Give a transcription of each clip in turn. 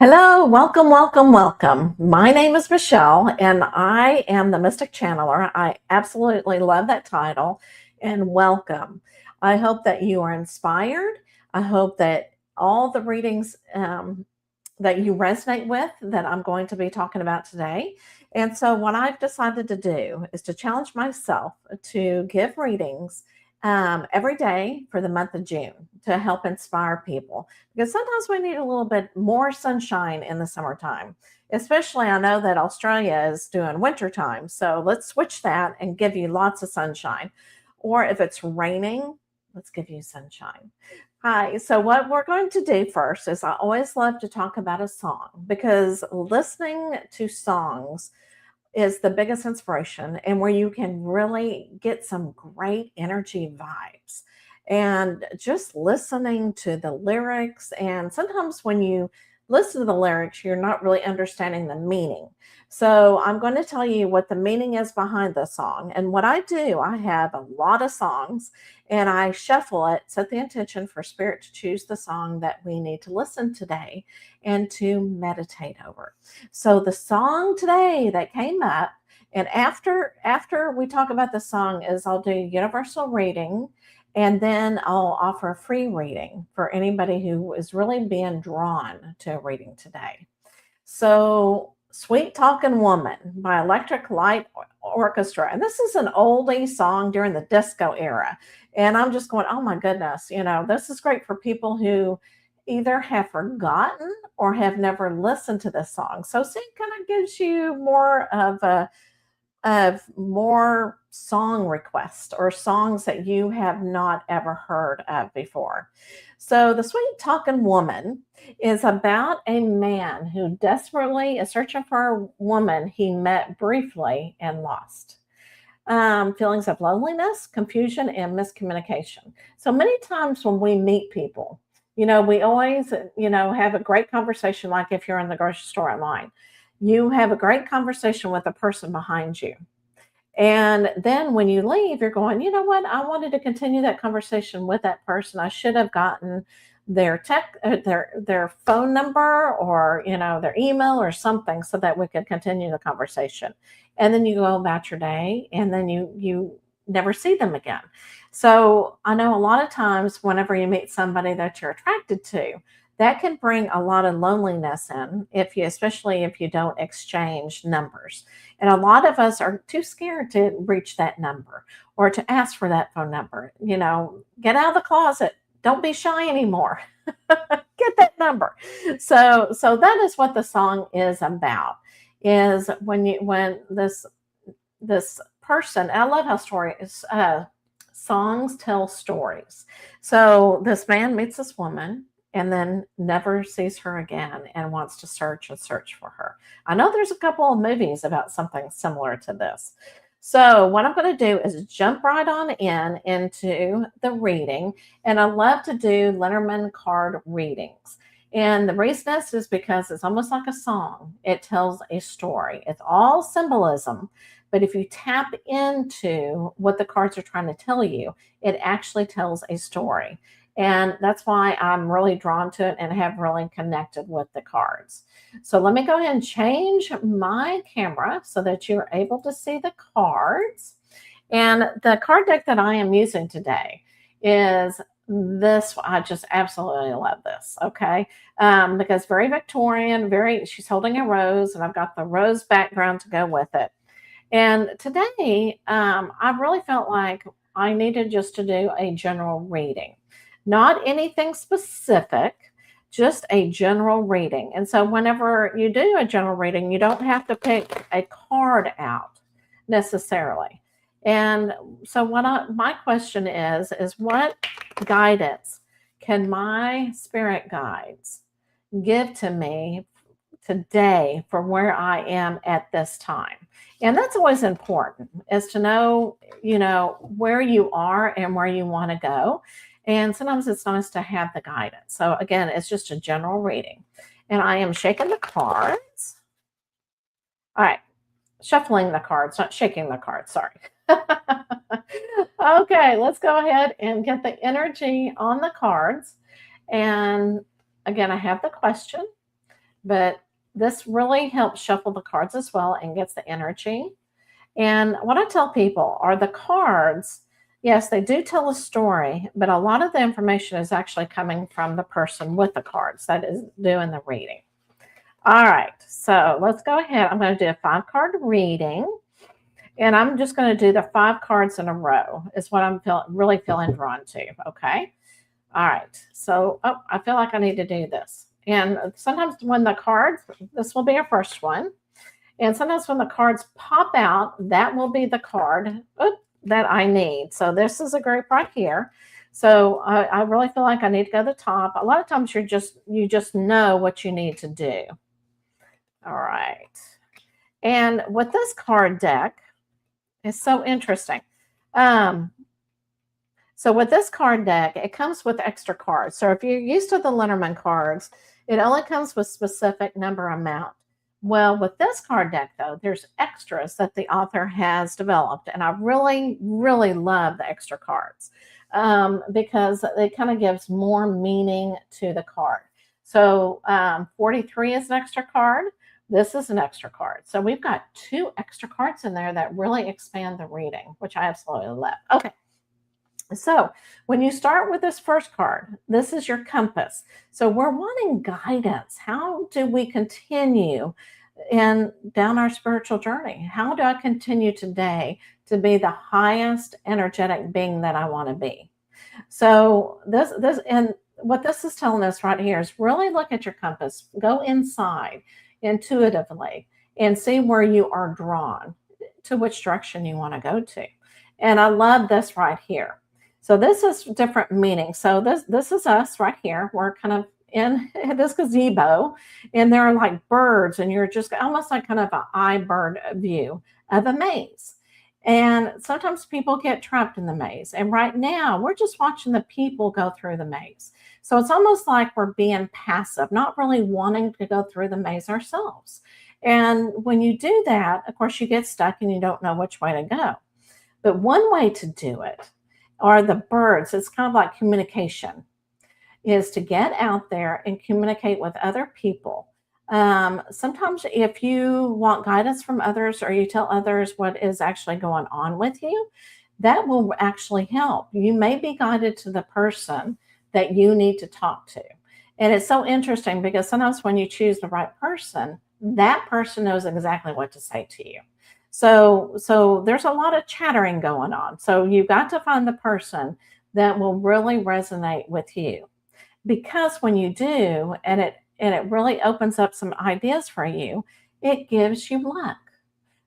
Hello, welcome, welcome, welcome. My name is Michelle, and I am the Mystic Channeler. I absolutely love that title, and welcome. I hope that you are inspired. I hope that all the readings that you resonate with that I'm going to be talking about today. And so, what I've decided to do is to challenge myself to give readings every day for the month of June to help inspire people because sometimes we need a little bit more sunshine in the summertime. Especially, I know that Australia is doing winter time. So, let's switch that and give you lots of sunshine. Or if it's raining, let's give you sunshine. Hi. So, what we're going to do first is I always love to talk about a song because listening to songs is the biggest inspiration and where you can really get some great energy vibes. And just listening to the lyrics, and sometimes when you listen to the lyrics, you're not really understanding the meaning. So, I'm going to tell you what the meaning is behind the song. And what I do, I have a lot of songs and I shuffle it, set the intention for spirit to choose the song that we need to listen today and to meditate over. So the song today that came up, and after we talk about the song, is I'll do universal reading, and then I'll offer a free reading for anybody who is really being drawn to a reading today. So, Sweet Talking Woman by Electric Light Orchestra. And this is an oldie song during the disco era. And I'm just going, oh my goodness, this is great for people who either have forgotten or have never listened to this song. So, see, it kind of gives you more of more song requests or songs that you have not ever heard of before. So, The Sweet Talking Woman is about a man who desperately is searching for a woman he met briefly and lost. Feelings of loneliness, confusion, and miscommunication. So many times when we meet people, we always, have a great conversation, like if you're in the grocery store in line. You have a great conversation with the person behind you. And then when you leave, you're going, you know what? I wanted to continue that conversation with that person. I should have gotten their phone number or their email or something so that we could continue the conversation. And then you go about your day, and then you never see them again. So I know a lot of times whenever you meet somebody that you're attracted to, that can bring a lot of loneliness in especially if you don't exchange numbers. And a lot of us are too scared to reach that number or to ask for that phone number. Get out of the closet. Don't be shy anymore. Get that number. So that is what the song is about. Is when this person. I love how songs tell stories. So this man meets this woman and then never sees her again and wants to search and search for her. I know there's a couple of movies about something similar to this. So what I'm going to do is jump right on into the reading, and I love to do Lenormand card readings. And the reason is because it's almost like a song. It tells a story. It's all symbolism, but if you tap into what the cards are trying to tell you, it actually tells a story. And that's why I'm really drawn to it and have really connected with the cards. So let me go ahead and change my camera so that you're able to see the cards. And the card deck that I am using today is this. I just absolutely love this. Okay. Because very Victorian, she's holding a rose, and I've got the rose background to go with it. And today, I really felt like I needed just to do a general reading, not anything specific, just a general reading. And so, whenever you do a general reading, you don't have to pick a card out necessarily. And so, my question is what guidance can my spirit guides give to me today for where I am at this time? And that's always important, is to know, where you are and where you want to go. And sometimes it's nice to have the guidance. So again, it's just a general reading. And I am shaking the cards. All right, shuffling the cards, not shaking the cards, sorry. Okay, let's go ahead and get the energy on the cards. And again, I have the question. but this really helps shuffle the cards as well and gets the energy. And what I tell people are the cards, yes, they do tell a story, but a lot of the information is actually coming from the person with the cards that is doing the reading. All right, so let's go ahead. I'm going to do a 5-card reading, and I'm just going to do the 5 cards in a row is what I'm really feeling drawn to, okay? All right, so, oh, I feel like I need to do this. And sometimes when the cards, this will be our first one, and sometimes when the cards pop out, that will be the card that I need. So this is a group right here. So I really feel like I need to go to the top. A lot of times you just know what you need to do. All right. And with this card deck, it's so interesting. So with this card deck, it comes with extra cards. So if you're used to the Lenormand cards, it only comes with specific number amount. Well, with this card deck, though, there's extras that the author has developed. And I really, really love the extra cards because it kind of gives more meaning to the card. So 43 is an extra card. This is an extra card. So we've got 2 extra cards in there that really expand the reading, which I absolutely love. Okay. So when you start with this first card, this is your compass. So we're wanting guidance. How do we continue down our spiritual journey? How do I continue today to be the highest energetic being that I want to be? So this and what this is telling us right here is really look at your compass, go inside intuitively and see where you are drawn to which direction you want to go to. And I love this right here. So this is different meaning. So this is us right here. We're kind of in this gazebo, and there are like birds, and you're just almost like kind of an eye bird view of a maze. And sometimes people get trapped in the maze. And right now, we're just watching the people go through the maze. So it's almost like we're being passive, not really wanting to go through the maze ourselves. And when you do that, of course, you get stuck and you don't know which way to go. But one way to do it are the birds. It's kind of like communication, is to get out there and communicate with other people. Sometimes if you want guidance from others or you tell others what is actually going on with you, that will actually help. You may be guided to the person that you need to talk to. And it's so interesting because sometimes when you choose the right person, that person knows exactly what to say to you. So there's a lot of chattering going on. So you've got to find the person that will really resonate with you. Because when you do, and it really opens up some ideas for you, it gives you luck.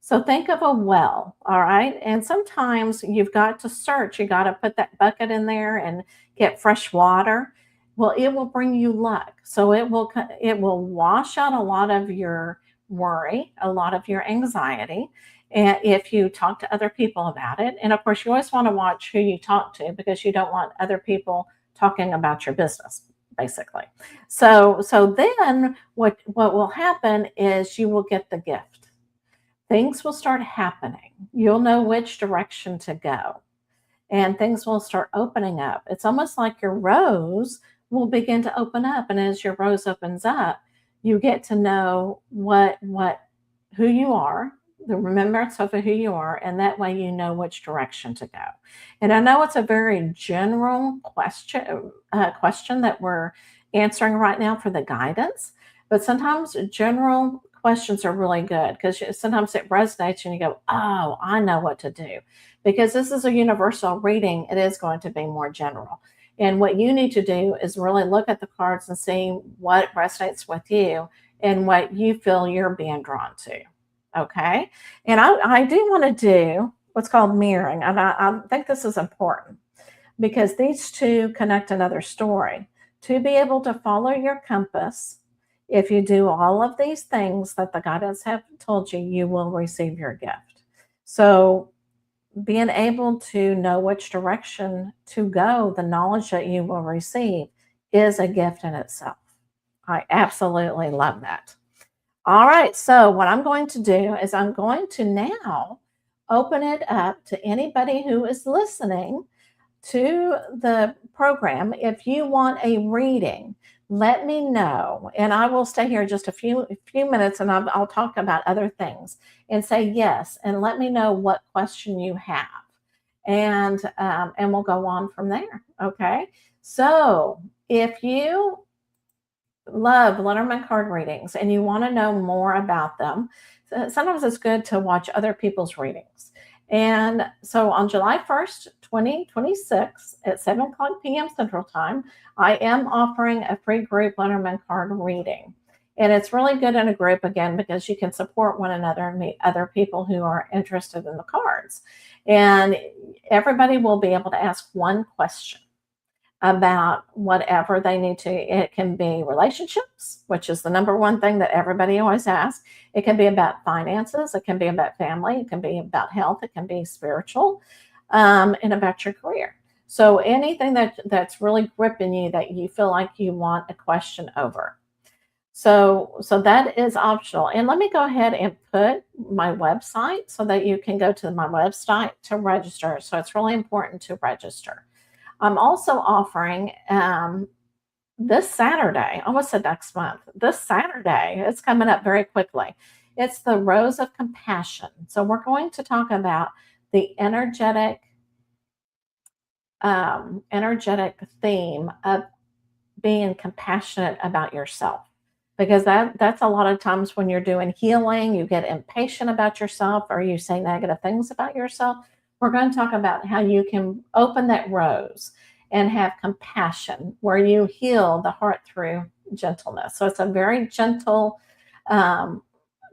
So think of a well, all right? And sometimes you've got to search. You got to put that bucket in there and get fresh water. Well, it will bring you luck. So it will wash out a lot of your worry, a lot of your anxiety, and if you talk to other people about it. And of course, you always want to watch who you talk to because you don't want other people talking about your business, basically. So then what will happen is you will get the gift. Things will start happening. You'll know which direction to go, and things will start opening up. It's almost like your rose will begin to open up, and as your rose opens up, you get to know who you are, the remembrance of who you are, and that way you know which direction to go. And I know it's a very general question that we're answering right now for the guidance, but sometimes general questions are really good because sometimes it resonates and you go, oh, I know what to do. Because this is a universal reading, it is going to be more general. And what you need to do is really look at the cards and see what resonates with you and what you feel you're being drawn to. Okay. And I do want to do what's called mirroring. And I think this is important because these two connect another story. To be able to follow your compass, if you do all of these things that the guidance have told you, you will receive your gift. So being able to know which direction to go, the knowledge that you will receive is a gift in itself. I absolutely love that. All right, so what I'm going to do is I'm going to now open it up to anybody who is listening to the program. If you want a reading, let me know. And I will stay here just a few minutes, and I'll talk about other things and say yes. And let me know what question you have. And we'll go on from there. Okay. So if you love Lenormand card readings and you want to know more about them, sometimes it's good to watch other people's readings. And so on July 1st, 2026 at 7 o'clock p.m. Central Time, I am offering a free group Lenormand card reading. And it's really good in a group, again, because you can support one another and meet other people who are interested in the cards. And everybody will be able to ask one question about whatever they need to. It can be relationships, which is the number one thing that everybody always asks. It can be about finances. It can be about family. It can be about health. It can be spiritual, and about your career. So anything that's really gripping you that you feel like you want a question over. So that is optional. And let me go ahead and put my website so that you can go to my website to register. So it's really important to register. I'm also offering this Saturday, I almost said next month, this Saturday, it's coming up very quickly. It's the Rose of Compassion. So we're going to talk about the energetic theme of being compassionate about yourself. Because that's a lot of times when you're doing healing, you get impatient about yourself or you say negative things about yourself. We're going to talk about how you can open that rose and have compassion, where you heal the heart through gentleness. So it's a very gentle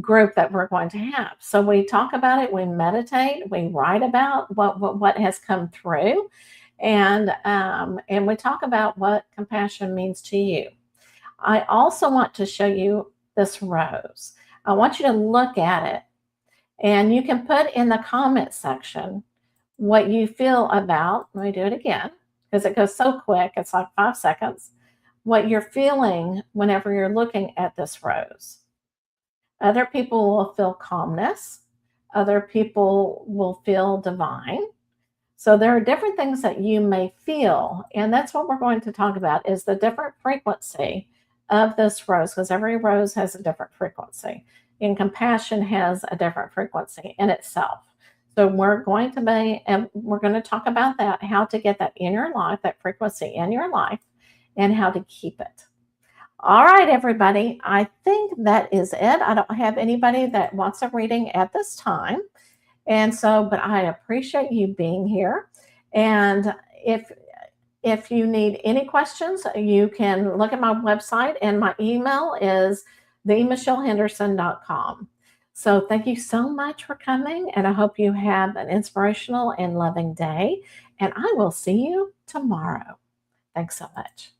group that we're going to have. So we talk about it, we meditate, we write about what has come through, and we talk about what compassion means to you. I also want to show you this rose. I want you to look at it, and you can put in the comment section what you feel about, let me do it again, because it goes so quick, it's like 5 seconds, what you're feeling whenever you're looking at this rose. Other people will feel calmness. Other people will feel divine. So there are different things that you may feel, and that's what we're going to talk about, is the different frequency of this rose, because every rose has a different frequency, and compassion has a different frequency in itself. So we're going to talk about that, how to get that in your life, that frequency in your life, and how to keep it. All right, everybody, I think that is it. I don't have anybody that wants a reading at this time. And so, but I appreciate you being here. And if you need any questions, you can look at my website, and my email is themichellehenderson.com. So thank you so much for coming, and I hope you have an inspirational and loving day, and I will see you tomorrow. Thanks so much.